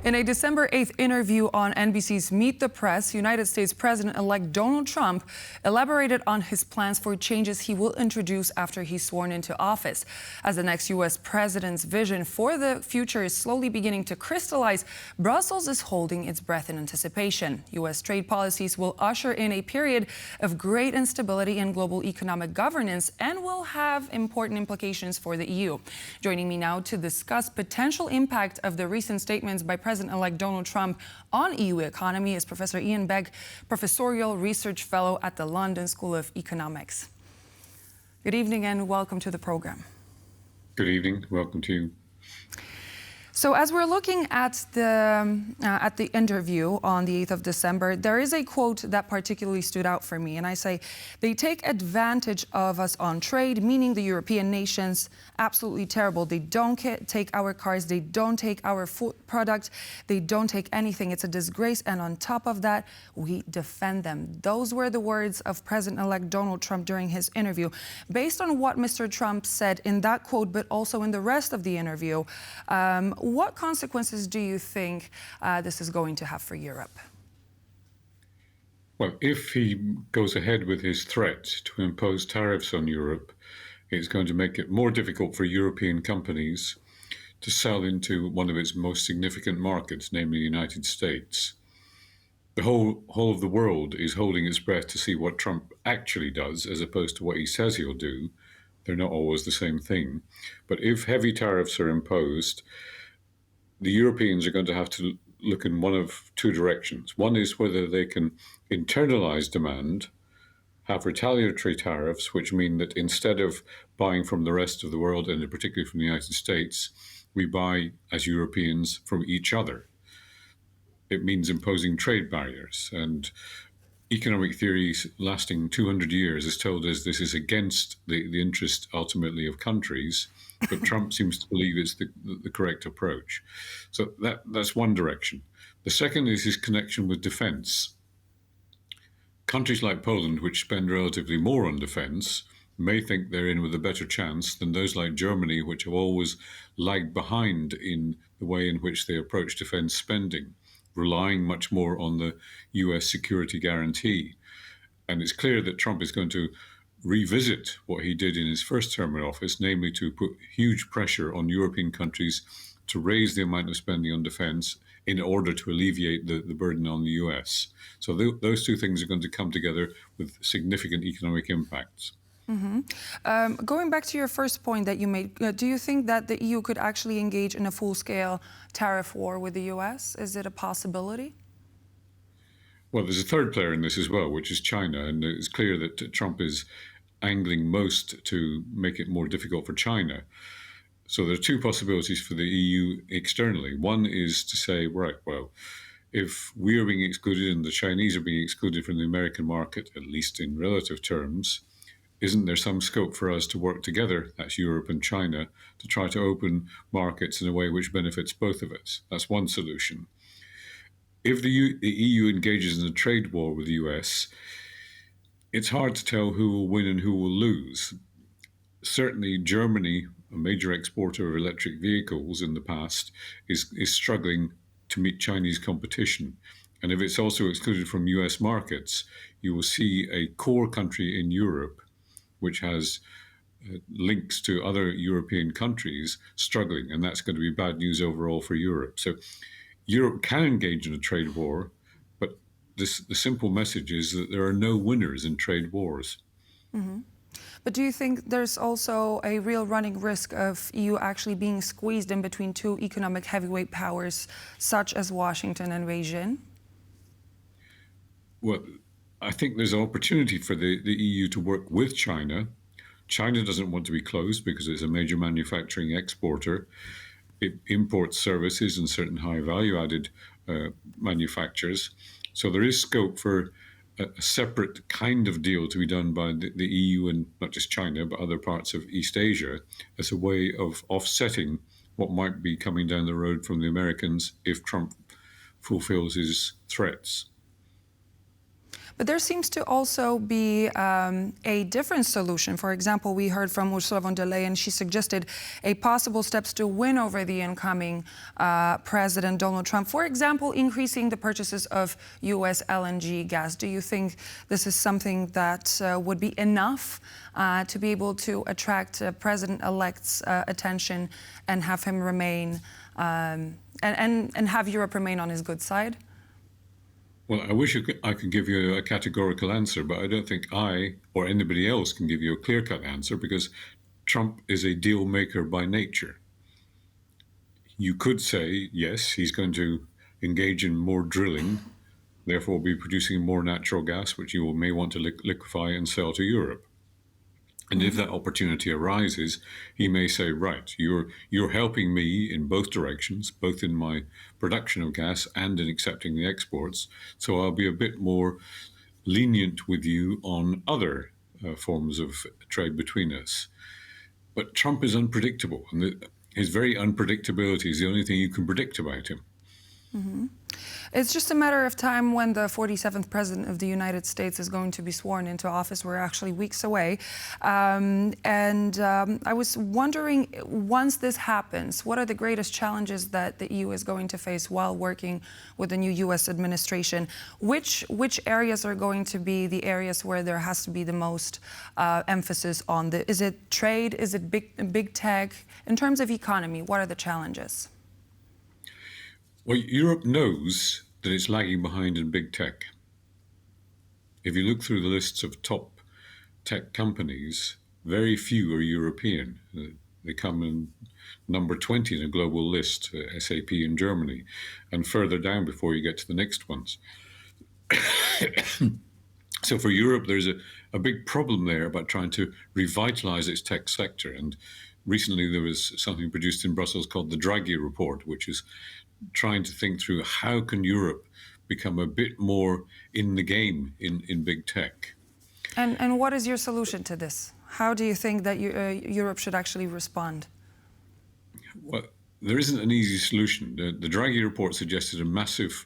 In a December 8th interview on NBC's Meet the Press, United States President-elect Donald Trump elaborated on his plans for changes he will introduce after he's sworn into office. As the next U.S. president's vision for the future is slowly beginning to crystallize, Brussels is holding its breath in anticipation. U.S. trade policies will usher in a period of great instability in global economic governance and will have important implications for the EU. Joining me now to discuss potential impact of the recent statements by President-elect Donald Trump on EU economy is Professor Iain Begg, Professorial Research Fellow at the London School of Economics. Good evening and welcome to the program. Good evening. Welcome to you. So as we're looking at the interview on the 8th of December, there is a quote that particularly stood out for me. And I say, they take advantage of us on trade, meaning the European nations, absolutely terrible. They don't take our cars, they don't take our food products, they don't take anything. It's a disgrace. And on top of that, we defend them. Those were the words of President-elect Donald Trump during his interview. Based on what Mr. Trump said in that quote, but also in the rest of the interview, what consequences do you think this is going to have for Europe? Well, if he goes ahead with his threat to impose tariffs on Europe, it's going to make it more difficult for European companies to sell into one of its most significant markets, namely the United States. The whole of the world is holding its breath to see what Trump actually does, as opposed to what he says he'll do. They're not always the same thing. But if heavy tariffs are imposed, the Europeans are going to have to look in one of two directions. One is whether they can internalize demand, have retaliatory tariffs, which mean that instead of buying from the rest of the world, and particularly from the United States, we buy as Europeans from each other. It means imposing trade barriers. And economic theories lasting 200 years has told us this is against the interest ultimately of countries. But Trump seems to believe it's the correct approach. So that's one direction. The second is his connection with defense. Countries like Poland, which spend relatively more on defense, may think they're in with a better chance than those like Germany, which have always lagged behind in the way in which they approach defense spending, relying much more on the US security guarantee. And it's clear that Trump is going to revisit what he did in his first term in office, namely to put huge pressure on European countries to raise the amount of spending on defense in order to alleviate the burden on the US. So those two things are going to come together with significant economic impacts. Mm-hmm. Going back to your first point that you made, do you think that the EU could actually engage in a full-scale tariff war with the US? Is it a possibility? Well, there's a third player in this as well, which is China. And it's clear that Trump is angling most to make it more difficult for China. So there are two possibilities for the EU externally. One is to say, right, well, if we are being excluded and the Chinese are being excluded from the American market, at least in relative terms, isn't there some scope for us to work together, that's Europe and China, to try to open markets in a way which benefits both of us? That's one solution. If the EU engages in a trade war with the US, it's hard to tell who will win and who will lose. Certainly, Germany, a major exporter of electric vehicles in the past, is struggling to meet Chinese competition. And if it's also excluded from US markets, you will see a core country in Europe, which has links to other European countries, struggling. And that's going to be bad news overall for Europe. So Europe can engage in a trade war, but the simple message is that there are no winners in trade wars. Mm-hmm. But do you think there's also a real running risk of EU actually being squeezed in between two economic heavyweight powers, such as Washington and Beijing? Well, I think there's an opportunity for the EU to work with China. China doesn't want to be closed because it's a major manufacturing exporter. It imports services and certain high value-added manufacturers. So there is scope for a separate kind of deal to be done by the EU and not just China, but other parts of East Asia as a way of offsetting what might be coming down the road from the Americans if Trump fulfills his threats. But there seems to also be a different solution. For example, we heard from Ursula von der Leyen. She suggested a possible steps to win over the incoming President Donald Trump. For example, increasing the purchases of U.S. LNG gas. Do you think this is something that would be enough to be able to attract President-elect's attention and have him remain and have Europe remain on his good side? Well, I wish I could give you a categorical answer, but I don't think I or anybody else can give you a clear-cut answer because Trump is a deal maker by nature. You could say, yes, he's going to engage in more drilling, therefore be producing more natural gas, which you may want to liquefy and sell to Europe. And if that opportunity arises, he may say, right, you're helping me in both directions, both in my production of gas and in accepting the exports. So I'll be a bit more lenient with you on other forms of trade between us. But Trump is unpredictable, and his very unpredictability is the only thing you can predict about him. Mm-hmm. It's just a matter of time when the 47th President of the United States is going to be sworn into office. We're actually weeks away. I was wondering, once this happens, what are the greatest challenges that the EU is going to face while working with the new U.S. administration? Which areas are going to be the areas where there has to be the most emphasis on? Is it trade? Is it big tech? In terms of economy, what are the challenges? Well, Europe knows that it's lagging behind in big tech. If you look through the lists of top tech companies, very few are European. They come in number 20 in a global list, SAP in Germany, and further down before you get to the next ones. So for Europe, there's a big problem there about trying to revitalize its tech sector. And recently there was something produced in Brussels called the Draghi Report, which is trying to think through how can Europe become a bit more in the game in big tech. And what is your solution to this? How do you think that Europe should actually respond? Well, there isn't an easy solution. The Draghi report suggested a massive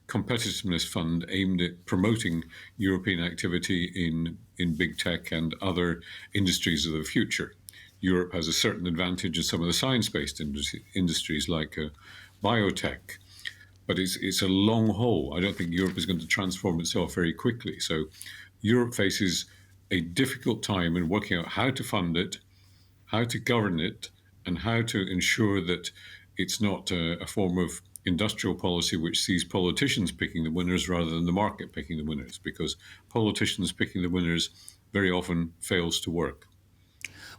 competitiveness fund aimed at promoting European activity in big tech and other industries of the future. Europe has a certain advantage in some of the science-based industries like biotech, but it's a long haul. I don't think Europe is going to transform itself very quickly. So Europe faces a difficult time in working out how to fund it, how to govern it, and how to ensure that it's not a form of industrial policy which sees politicians picking the winners rather than the market picking the winners, because politicians picking the winners very often fails to work.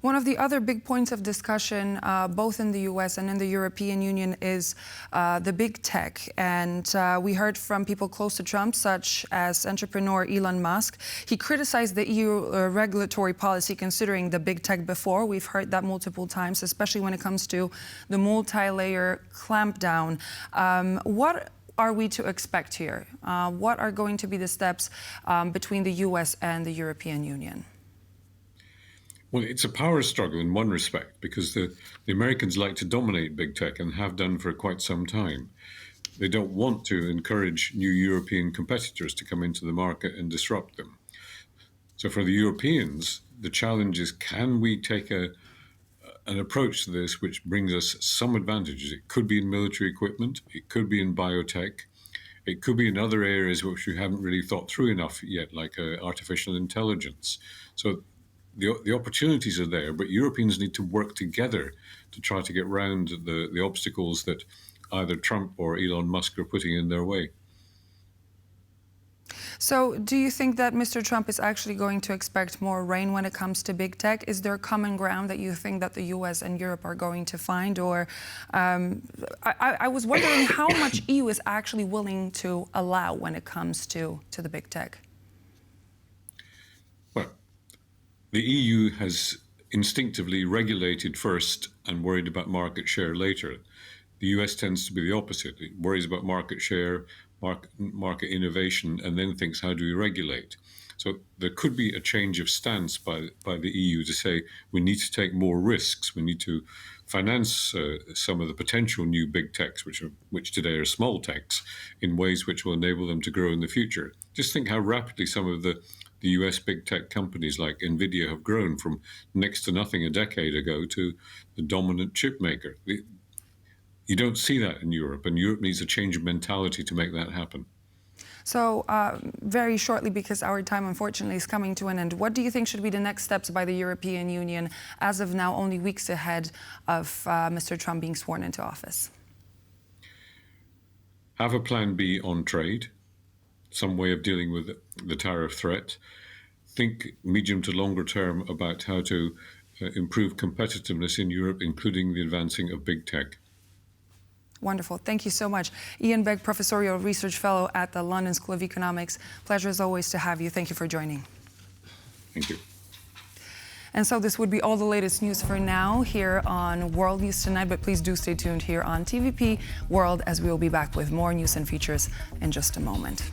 One of the other big points of discussion, both in the US and in the European Union, is the big tech. And we heard from people close to Trump, such as entrepreneur Elon Musk. He criticized the EU regulatory policy considering the big tech before. We've heard that multiple times, especially when it comes to the multi-layer clampdown. What are we to expect here? What are going to be the steps between the US and the European Union? Well, it's a power struggle in one respect, because the Americans like to dominate big tech and have done for quite some time. They don't want to encourage new European competitors to come into the market and disrupt them. So for the Europeans, the challenge is, can we take an approach to this which brings us some advantages? It could be in military equipment, it could be in biotech, it could be in other areas which we haven't really thought through enough yet, like artificial intelligence. So the opportunities are there, but Europeans need to work together to try to get around the obstacles that either Trump or Elon Musk are putting in their way. So do you think that Mr. Trump is actually going to expect more rain when it comes to big tech? Is there common ground that you think that the US and Europe are going to find? Or I was wondering how much EU is actually willing to allow when it comes to the big tech? The EU has instinctively regulated first and worried about market share later. The US tends to be the opposite. It worries about market share, market innovation, and then thinks, how do we regulate? So there could be a change of stance by the EU to say we need to take more risks. We need to finance some of the potential new big techs, which today are small techs, in ways which will enable them to grow in the future. Just think how rapidly some of the US big tech companies like NVIDIA have grown from next to nothing a decade ago to the dominant chip maker. You don't see that in Europe, and Europe needs a change of mentality to make that happen. So very shortly, because our time unfortunately is coming to an end, what do you think should be the next steps by the European Union as of now, only weeks ahead of Mr. Trump being sworn into office? Have a plan B on trade, some way of dealing with the tariff threat. Think medium to longer term about how to improve competitiveness in Europe, including the advancing of big tech. Wonderful. Thank you so much. Iain Begg, Professorial Research Fellow at the London School of Economics. Pleasure as always to have you. Thank you for joining. Thank you. And so this would be all the latest news for now here on World News Tonight, but please do stay tuned here on TVP World, as we will be back with more news and features in just a moment.